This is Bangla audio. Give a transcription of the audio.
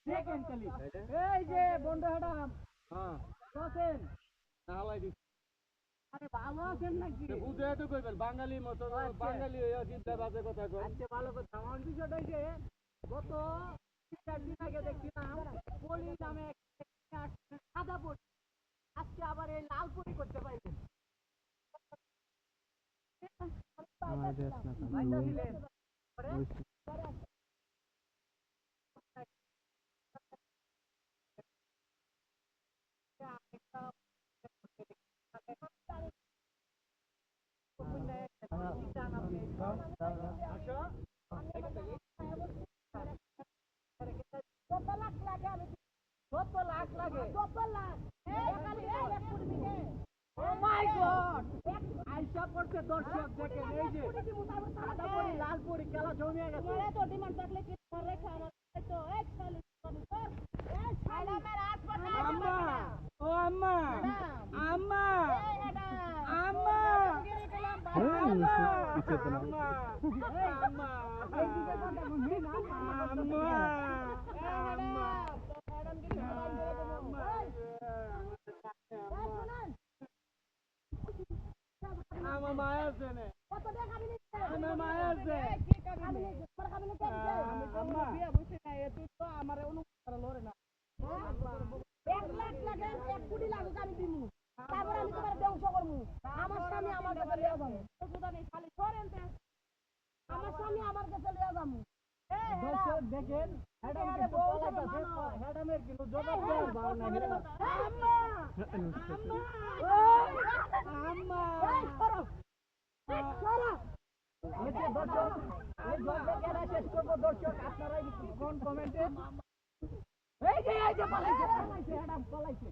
দেখেন খালি এই যে বন্ধু হাডাম হ্যাঁ আছেন নালাই দি আরে ভালো আছেন নাকি বুঝে তো কইবেন বাঙালি মতো বাঙালি হইয়া চিন্তা বাজে কথা কই আজকে ভালো কথা আমার বিষয়টা যে গত 4 দিন আগে দেখছিলাম পলি নামে একটা সাদা পলি আজকে আবার এই লাল পলি করতে পাইলেন ভাইটা দিলেন পরে কত লাখ লাগে কত লাখ ও মাই গড আইসা পড়ছে দর্শক দেখেন এই যে সাদা পরি লাল পরি খেলা জমিয়ে গেছে তোমার এত ডিমান্ড থাকলে কি তোমার রেখা আমার তো এক সালে ম্যাডামের হাত পাঠাই আম্মা ও আম্মা আম্মা আম্মা আম্মা আম্মা আম্মা এইদিকে কথা বলবি না আম্মা আম্মা ম্যাডাম কি সালাম করে দেবো আমার মায়া আছে না কত টাকা দিলি আমার মায়া আছে কি কাবিনে তোর কাবিনে কে দিছে আমি তো আম্মা বিয়া বসে না তুই তো আমারে অনুকরণ লরে না 1 লাখ লাগে 1 কোটি লাগুক আমি দিমু তারপর আমি তোমার ধ্বংস করমু আমার স্বামী আমার কাছে লিয়া যাবো সুদানি খালি করেন তে আমার স্বামী আমার কাছে লিয়া যাবো দর্শক দেখেন ম্যাডাম কিন্তু পলাইতাছে ম্যাডামের কিন্তু জবাব দেওয়ার ভার নাই আম্মা আম্মা এই সরো সরো এই যে দর্শক এই জলটা কেনা শেষ করবো দর্শক আপনারা কোন কমেন্টে এই যে পালাইছে ম্যাডাম পালাইছে